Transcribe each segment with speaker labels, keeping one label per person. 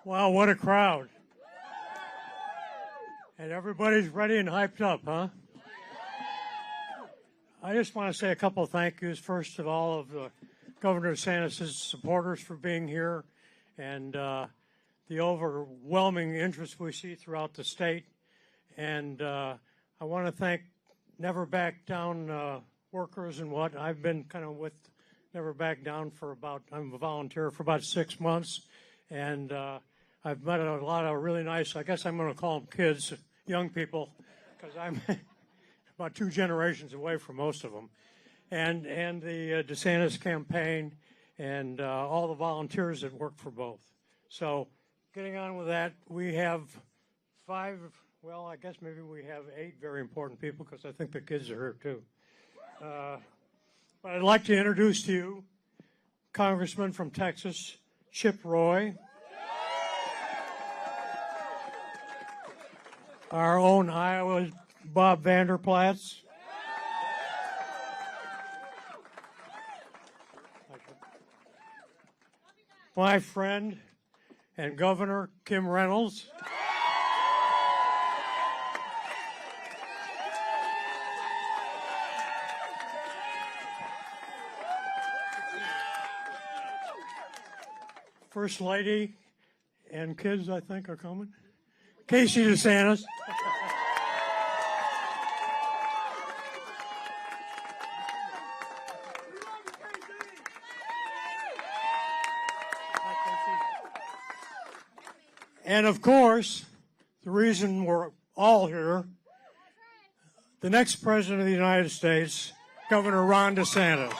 Speaker 1: Wow, what a crowd. And everybody's ready and hyped up, huh? I just want to say a couple of thank yous. First of all, of Governor DeSantis' supporters for being here and the overwhelming interest we see throughout the state. And I want to thank Never Back Down workers and what. I've been kind of with Never Back Down for I'm a volunteer for about 6 months. And I've met a lot of really nice, I guess I'm going to call them kids, young people, because I'm about 2 generations away from most of them. And the DeSantis campaign and all the volunteers that work for both. So getting on with that, we have 5, well, I guess maybe we have 8 very important people because I think the kids are here too. But I'd like to introduce to you Congressman from Texas, Chip Roy. Our own Iowa, Bob Vanderplatz. My friend and Governor Kim Reynolds. First Lady and kids, I think, are coming. Casey DeSantis. And of course, the reason we're all here, the next president of the United States, Governor Ron DeSantis.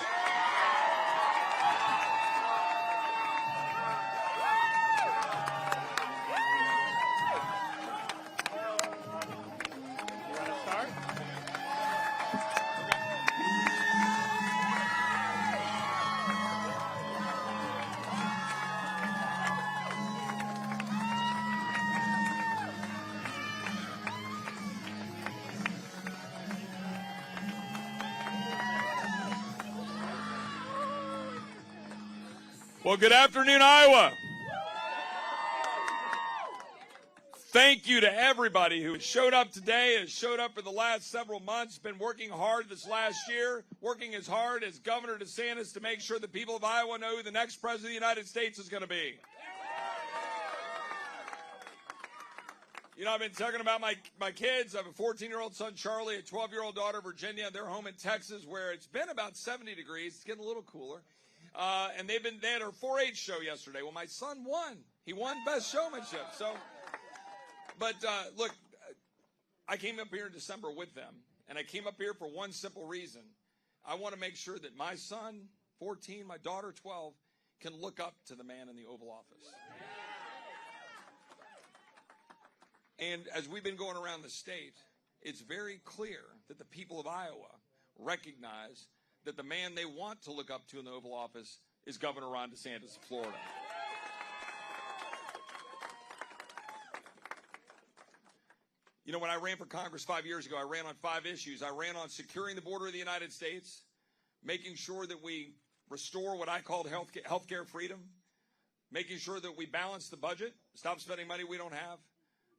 Speaker 2: Well, good afternoon, Iowa. Thank you to everybody who showed up today, has showed up for the last several months, been working hard this last year, working as hard as Governor DeSantis to make sure the people of Iowa know who the next president of the United States is going to be. You know, I've been talking about my kids. I have a 14-year-old son, Charlie, a 12-year-old daughter, Virginia. They're home in Texas where it's been about 70 degrees. It's getting a little cooler. And they had our 4-H show yesterday. Well, my son won. He won best showmanship. So, but look, I came up here in December with them, and I came up here for one simple reason. I want to make sure that my son, 14, my daughter, 12, can look up to the man in the Oval Office. And as we've been going around the state, it's very clear that the people of Iowa recognize that the man they want to look up to in the Oval Office is Governor Ron DeSantis of Florida. You know, when I ran for Congress 5 years ago, I ran on 5 issues. I ran on securing the border of the United States, making sure that we restore what I called health care freedom, making sure that we balance the budget, stop spending money we don't have,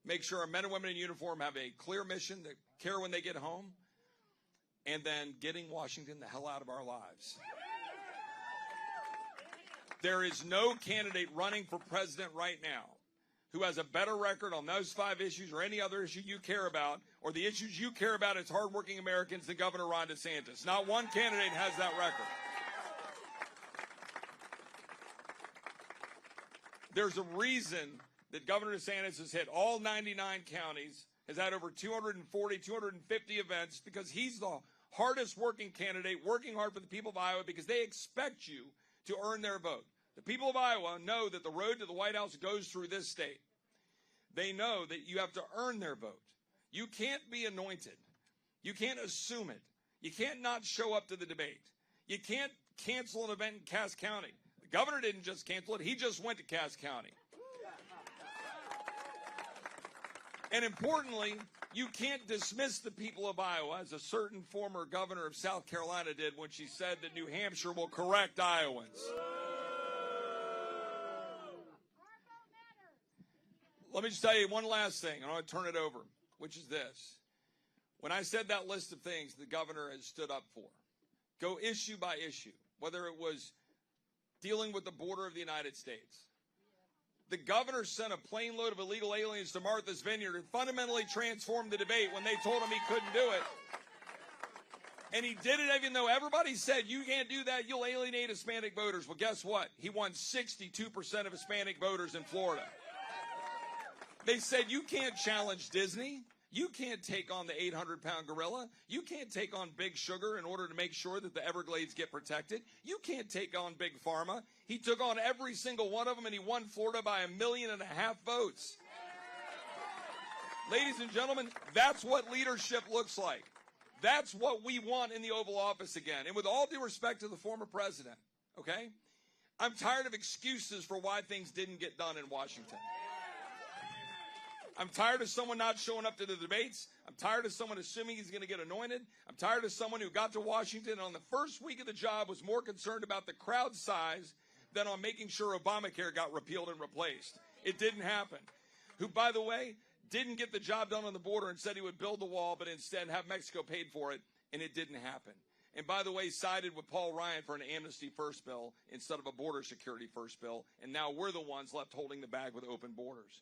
Speaker 2: make sure our men and women in uniform have a clear mission to care when they get home, and then getting Washington the hell out of our lives. There is no candidate running for president right now who has a better record on those 5 issues or any other issue you care about, or the issues you care about as hardworking Americans, than Governor Ron DeSantis. Not one candidate has that record. There's a reason that Governor DeSantis has hit all 99 counties, has had over 240, 250 events, because he's the hardest working candidate, working hard for the people of Iowa, because they expect you to earn their vote. The people of Iowa know that the road to the White House goes through this state. They know that you have to earn their vote. You can't be anointed. You can't assume it. You can't not show up to the debate. You can't cancel an event in Cass County. The governor didn't just cancel it. He just went to Cass County. And importantly, you can't dismiss the people of Iowa, as a certain former governor of South Carolina did when she said that New Hampshire will correct Iowans. Let me just tell you one last thing, and I'm going to turn it over, which is this. When I said that list of things the governor has stood up for, go issue by issue, whether it was dealing with the border of the United States. The governor sent a plane load of illegal aliens to Martha's Vineyard and fundamentally transformed the debate when they told him he couldn't do it. And he did it even though everybody said, you can't do that, you'll alienate Hispanic voters. Well, guess what? He won 62% of Hispanic voters in Florida. They said, you can't challenge Disney. You can't take on the 800-pound gorilla. You can't take on Big Sugar in order to make sure that the Everglades get protected. You can't take on Big Pharma. He took on every single one of them, and he won Florida by 1.5 million votes. Ladies and gentlemen, that's what leadership looks like. That's what we want in the Oval Office again. And with all due respect to the former president, okay, I'm tired of excuses for why things didn't get done in Washington. I'm tired of someone not showing up to the debates. I'm tired of someone assuming he's going to get anointed. I'm tired of someone who got to Washington and on the first week of the job was more concerned about the crowd size than on making sure Obamacare got repealed and replaced. It didn't happen. Who, by the way, didn't get the job done on the border and said he would build the wall, but instead have Mexico paid for it, and it didn't happen. And by the way, sided with Paul Ryan for an amnesty first bill instead of a border security first bill, and now we're the ones left holding the bag with open borders.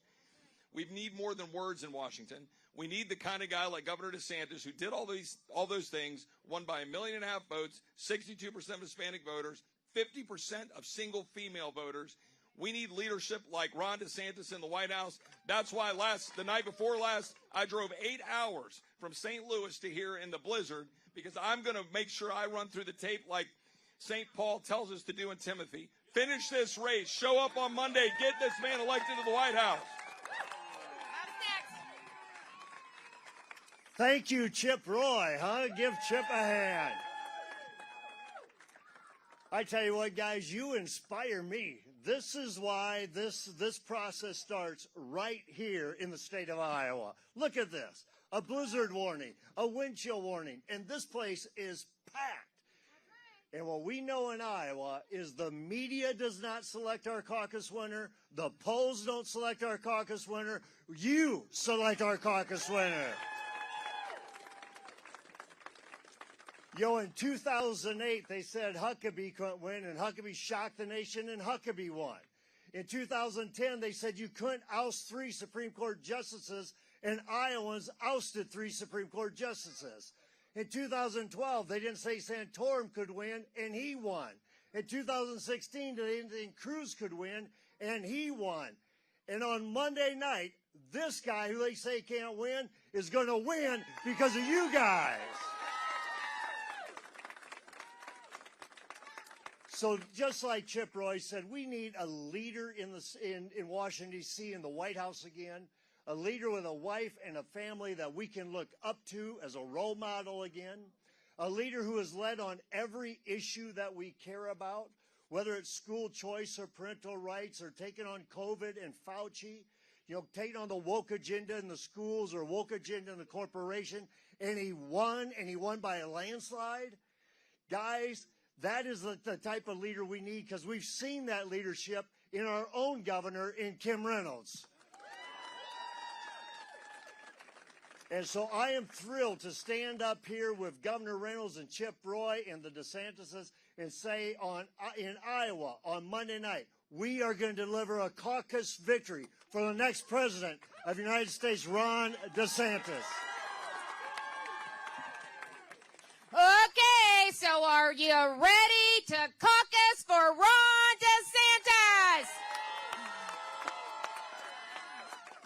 Speaker 2: We need more than words in Washington. We need the kind of guy like Governor DeSantis who did all those things, won by 1.5 million votes, 62% of Hispanic voters, 50% of single female voters. We need leadership like Ron DeSantis in the White House. That's why the night before last, I drove 8 hours from St. Louis to here in the blizzard because I'm going to make sure I run through the tape like St. Paul tells us to do in Timothy. Finish this race. Show up on Monday. Get this man elected to the White House.
Speaker 3: Thank you, Chip Roy, huh? Give Chip a hand. I tell you what, guys, you inspire me. This is why this process starts right here in the state of Iowa. Look at this. A blizzard warning, a wind chill warning, and this place is packed. And what we know in Iowa is the media does not select our caucus winner. The polls don't select our caucus winner. You select our caucus winner. In 2008, they said Huckabee couldn't win, and Huckabee shocked the nation, and Huckabee won. In 2010, they said you couldn't oust 3 Supreme Court justices, and Iowans ousted 3 Supreme Court justices. In 2012, they didn't say Santorum could win, and he won. In 2016, they didn't think Cruz could win, and he won. And on Monday night, this guy who they say can't win is going to win because of you guys. So just like Chip Roy said, we need a leader in Washington, D.C., in the White House again, a leader with a wife and a family that we can look up to as a role model again, a leader who has led on every issue that we care about, whether it's school choice or parental rights or taking on COVID and Fauci, taking on the woke agenda in the schools or woke agenda in the corporation, and he won by a landslide. Guys, that is the type of leader we need because we've seen that leadership in our own governor, in Kim Reynolds. And so I am thrilled to stand up here with Governor Reynolds and Chip Roy and the DeSantises and say in Iowa on Monday night, we are going to deliver a caucus victory for the next president of the United States, Ron DeSantis.
Speaker 4: Okay, so are you ready to caucus for Ron DeSantis?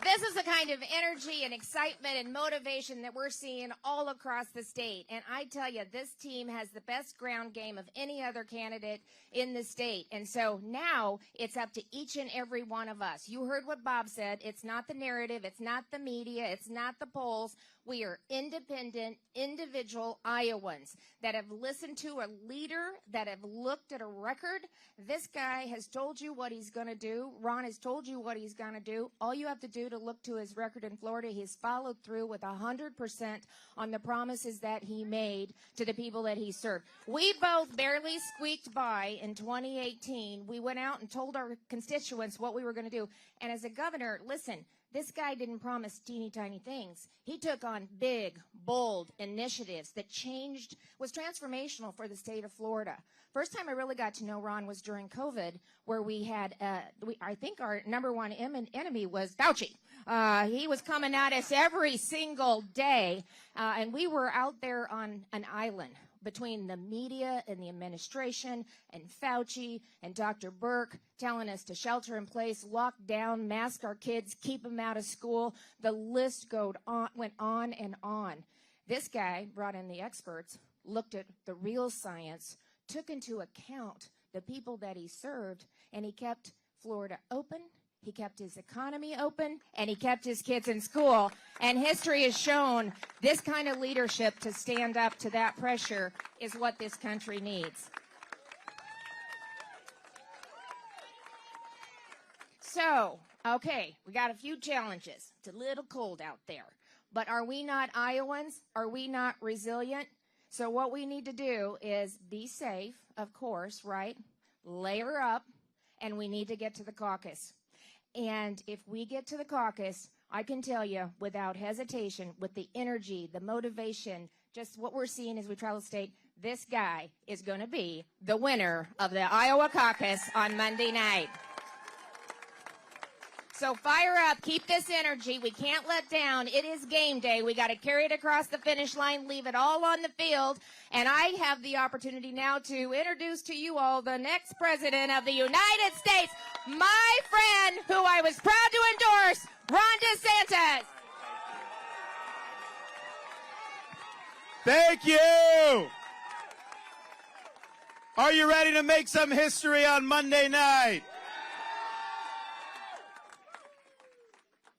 Speaker 4: This is the kind of energy and excitement and motivation that we're seeing all across the state. And I tell you, this team has the best ground game of any other candidate in the state. And so now it's up to each and every one of us. You heard what Bob said. It's not the narrative. It's not the media. It's not the polls. We are independent, individual Iowans that have listened to a leader, that have looked at a record. This guy has told you what he's going to do. Ron has told you what he's going to do. All you have to do to look to his record in Florida, he's followed through with 100% on the promises that he made to the people that he served. We both barely squeaked by in 2018. We went out and told our constituents what we were going to do. And as a governor, listen, this guy didn't promise teeny tiny things. He took on big, bold initiatives that was transformational for the state of Florida. First time I really got to know Ron was during COVID, where we had, I think our number one enemy was Fauci. He was coming at us every single day, and we were out there on an island between the media and the administration and Fauci and Dr. Burke telling us to shelter in place, lock down, mask our kids, keep them out of school. The list went on and on. This guy brought in the experts, looked at the real science, took into account the people that he served, and he kept Florida open. He kept his economy open, and he kept his kids in school. And history has shown this kind of leadership to stand up to that pressure is what this country needs. So, okay, we got a few challenges. It's a little cold out there. But are we not Iowans? Are we not resilient? So what we need to do is be safe, of course, right? Layer up, and we need to get to the caucus. And if we get to the caucus, I can tell you without hesitation, with the energy, the motivation, just what we're seeing as we travel the state, this guy is going to be the winner of the Iowa caucus on Monday night. So fire up, keep this energy. We can't let down. It is game day. We got to carry it across the finish line, leave it all on the field. And I have the opportunity now to introduce to you all the next president of the United States, my friend, who I was proud to endorse, Ron DeSantis.
Speaker 5: Thank you. Are you ready to make some history on Monday night?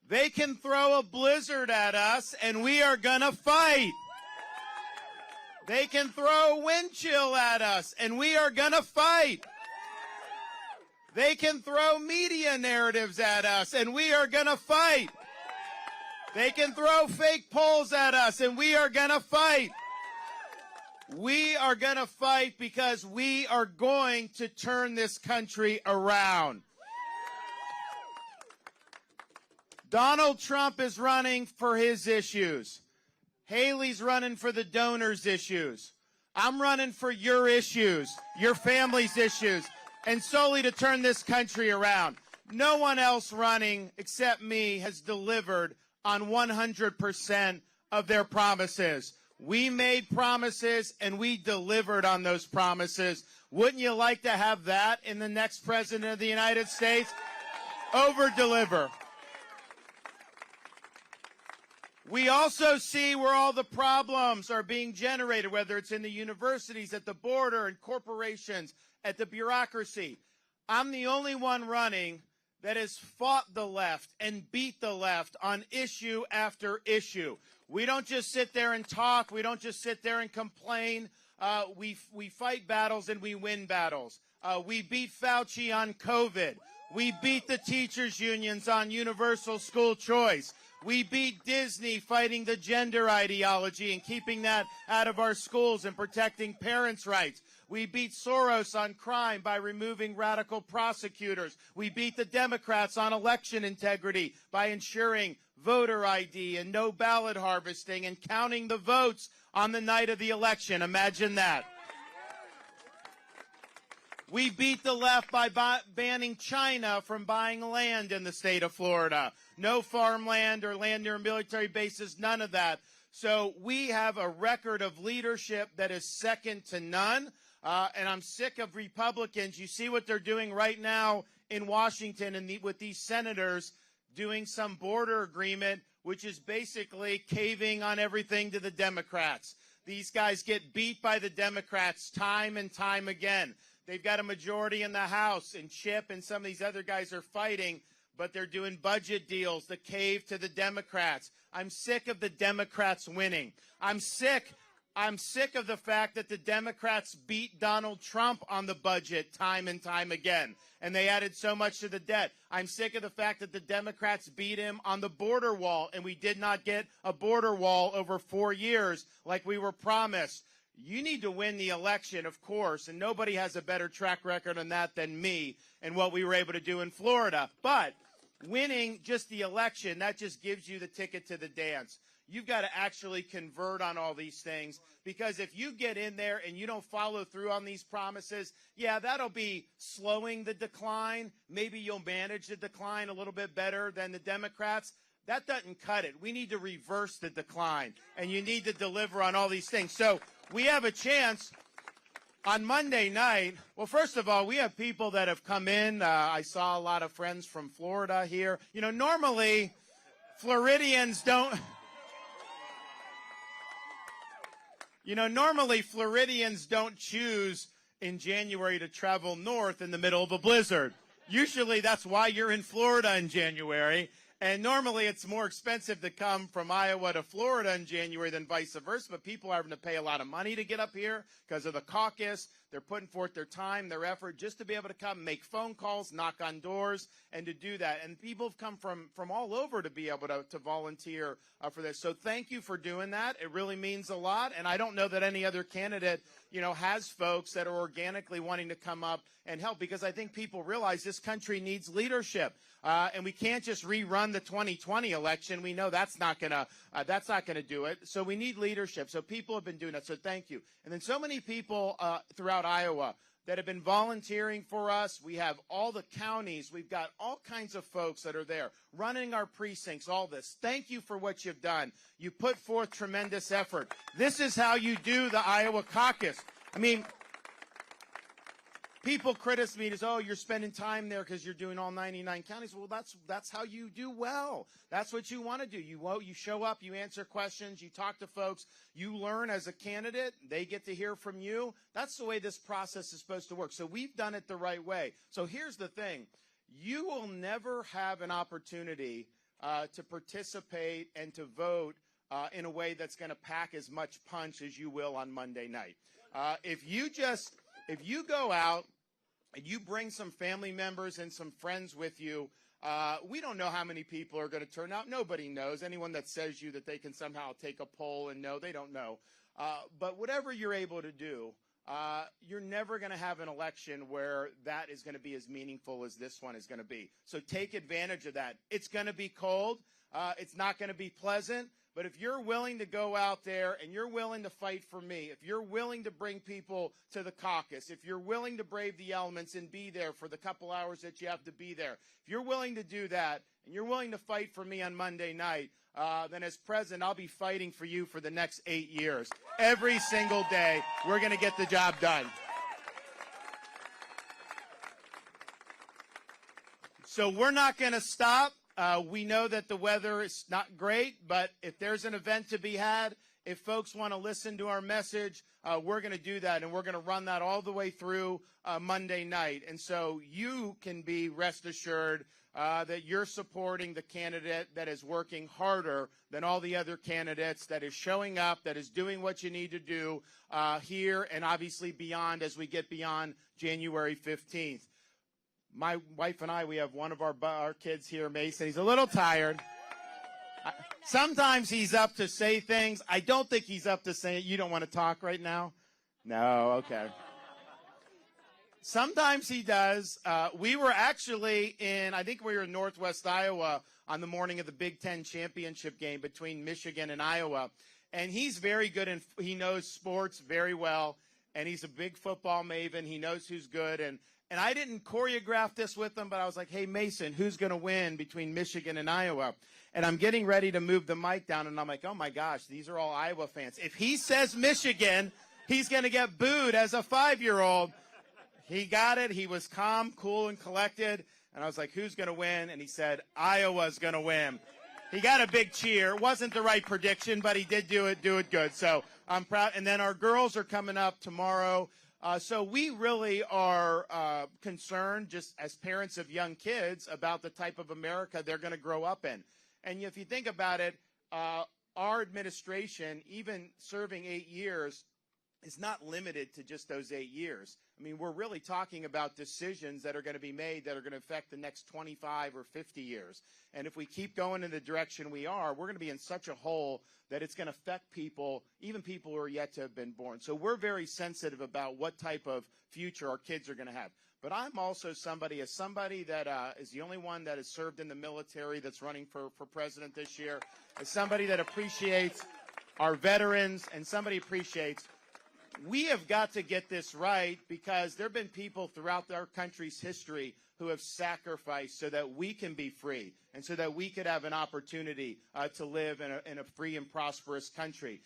Speaker 5: They can throw a blizzard at us, and we are going to fight. They can throw a wind chill at us, and we are going to fight. They can throw media narratives at us, and we are going to fight. They can throw fake polls at us, and we are going to fight. We are going to fight because we are going to turn this country around. Donald Trump is running for his issues. Haley's running for the donors' issues. I'm running for your issues, your family's issues, and solely to turn this country around. No one else running except me has delivered on 100% of their promises. We made promises, and we delivered on those promises. Wouldn't you like to have that in the next president of the United States? Over-deliver. We also see where all the problems are being generated, whether it's in the universities, at the border, and corporations, at the bureaucracy. I'm the only one running that has fought the left and beat the left on issue after issue. We don't just sit there and talk. We don't just sit there and complain. We fight battles and we win battles. We beat Fauci on COVID. We beat the teachers' unions on universal school choice. We beat Disney fighting the gender ideology and keeping that out of our schools and protecting parents' rights. We beat Soros on crime by removing radical prosecutors. We beat the Democrats on election integrity by ensuring voter ID and no ballot harvesting and counting the votes on the night of the election. Imagine that. We beat the left by banning China from buying land in the state of Florida. No farmland or land near military bases, none of that. So we have a record of leadership that is second to none. And I'm sick of Republicans. You see what they're doing right now in Washington and with these senators doing some border agreement, which is basically caving on everything to the Democrats. These guys get beat by the Democrats time and time again. They've got a majority in the House, and Chip and some of these other guys are fighting, but they're doing budget deals to cave to the Democrats. I'm sick of the Democrats winning. I'm sick of the fact that the Democrats beat Donald Trump on the budget time and time again, and they added so much to the debt. I'm sick of the fact that the Democrats beat him on the border wall, and we did not get a border wall over 4 years like we were promised. You need to win the election, of course, and nobody has a better track record on that than me and what we were able to do in Florida. But winning just the election, that just gives you the ticket to the dance. You've got to actually convert on all these things, because if you get in there and you don't follow through on these promises, yeah, that'll be slowing the decline. Maybe you'll manage the decline a little bit better than the Democrats. That doesn't cut it. We need to reverse the decline, and you need to deliver on all these things. So we have a chance on Monday night. Well, first of all, we have people that have come in. I saw a lot of friends from Florida here. You know, normally Floridians don't... Normally Floridians don't choose in January to travel north in the middle of a blizzard. Usually that's why you're in Florida in January. And normally it's more expensive to come from Iowa to Florida in January than vice versa. But people are having to pay a lot of money to get up here because of the caucus. They're putting forth their time, their effort just to be able to come, make phone calls, knock on doors, and to do that. And people have come from all over to be able to volunteer for this. So thank you for doing that. It really means a lot. And I don't know that any other candidate, has folks that are organically wanting to come up and help, because I think people realize this country needs leadership. And we can't just rerun the 2020 election. We know that's not gonna do it. So we need leadership. So people have been doing that. So thank you. And then so many people throughout Iowa that have been volunteering for us. We have all the counties. We've got all kinds of folks that are there running our precincts, all this. Thank you for what you've done. You put forth tremendous effort. This is how you do the Iowa caucus. I mean, people criticize me as, oh, you're spending time there because you're doing all 99 counties. Well, that's how you do well. That's what you want to do. You show up, you answer questions, you talk to folks, you learn as a candidate, they get to hear from you. That's the way this process is supposed to work. So we've done it the right way. So here's the thing. You will never have an opportunity to participate and to vote in a way that's going to pack as much punch as you will on Monday night. If you go out and you bring some family members and some friends with you, we don't know how many people are going to turn out. Nobody knows. Anyone that says that they can somehow take a poll and know, they don't know. But whatever you're able to do, you're never going to have an election where that is going to be as meaningful as this one is going to be. So take advantage of that. It's going to be cold. It's not going to be pleasant. But if you're willing to go out there and you're willing to fight for me, if you're willing to bring people to the caucus, if you're willing to brave the elements and be there for the couple hours that you have to be there, if you're willing to do that and you're willing to fight for me on Monday night, then as president, I'll be fighting for you for the next 8 years. Every single day, we're going to get the job done. So we're not going to stop. We know that the weather is not great, but if there's an event to be had, if folks want to listen to our message, we're going to do that, and we're going to run that all the way through Monday night. And so you can be rest assured that you're supporting the candidate that is working harder than all the other candidates, that is showing up, that is doing what you need to do here and obviously beyond as we get beyond January 15th. My wife and I, we have one of our kids here, Mason. He's a little tired. Sometimes he's up to say things. I don't think he's up to say it. You don't want to talk right now? No, okay. Sometimes he does. We were actually I think we were in Northwest Iowa on the morning of the Big Ten championship game between Michigan and Iowa. And he's very good, and he knows sports very well. And he's a big football maven. He knows who's good. And I didn't choreograph this with him, but I was like, hey, Mason, who's going to win between Michigan and Iowa? And I'm getting ready to move the mic down, and I'm like, oh, my gosh, these are all Iowa fans. If he says Michigan, he's going to get booed as a 5-year-old. He got it. He was calm, cool, and collected. And I was like, who's going to win? And he said, Iowa's going to win. He got a big cheer. Wasn't the right prediction, but he did do it good. So I'm proud. And then our girls are coming up tomorrow. So we really are concerned, just as parents of young kids, about the type of America they're going to grow up in. And if you think about it, our administration, even serving 8 years, is not limited to just those 8 years. I mean, we're really talking about decisions that are going to be made that are going to affect the next 25 or 50 years. And if we keep going in the direction we are, we're going to be in such a hole that it's going to affect people, even people who are yet to have been born. So we're very sensitive about what type of future our kids are going to have. But I'm also somebody that is the only one that has served in the military that's running for president this year, as somebody that appreciates our veterans and somebody appreciates we have got to get this right, because there have been people throughout our country's history who have sacrificed so that we can be free and so that we could have an opportunity to live in a free and prosperous country.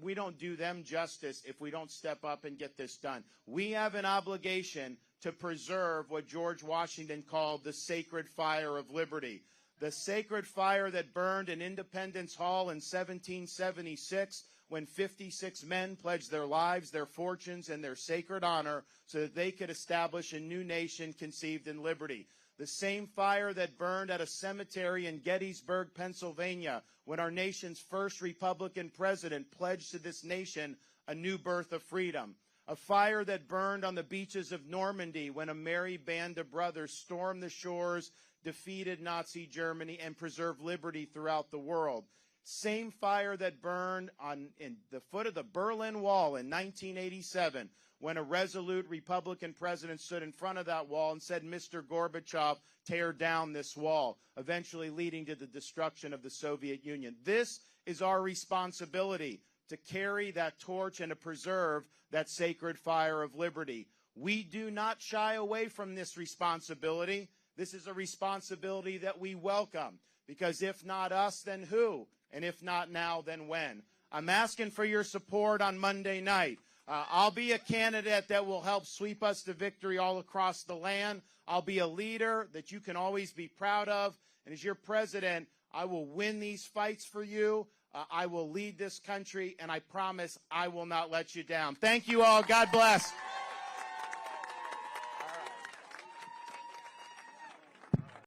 Speaker 5: We don't do them justice if we don't step up and get this done. We have an obligation to preserve what George Washington called the sacred fire of liberty. The sacred fire that burned in Independence Hall in 1776, when 56 men pledged their lives, their fortunes, and their sacred honor so that they could establish a new nation conceived in liberty. The same fire that burned at a cemetery in Gettysburg, Pennsylvania, when our nation's first Republican president pledged to this nation a new birth of freedom. A fire that burned on the beaches of Normandy when a merry band of brothers stormed the shores, defeated Nazi Germany, and preserved liberty throughout the world. Same fire that burned in the foot of the Berlin Wall in 1987, when a resolute Republican president stood in front of that wall and said, "Mr. Gorbachev, tear down this wall," eventually leading to the destruction of the Soviet Union. This is our responsibility, to carry that torch and to preserve that sacred fire of liberty. We do not shy away from this responsibility. This is a responsibility that we welcome, because if not us, then who? And if not now, then when? I'm asking for your support on Monday night. I'll be a candidate that will help sweep us to victory all across the land. I'll be a leader that you can always be proud of. And as your president, I will win these fights for you. I will lead this country, and I promise I will not let you down. Thank you all. God bless.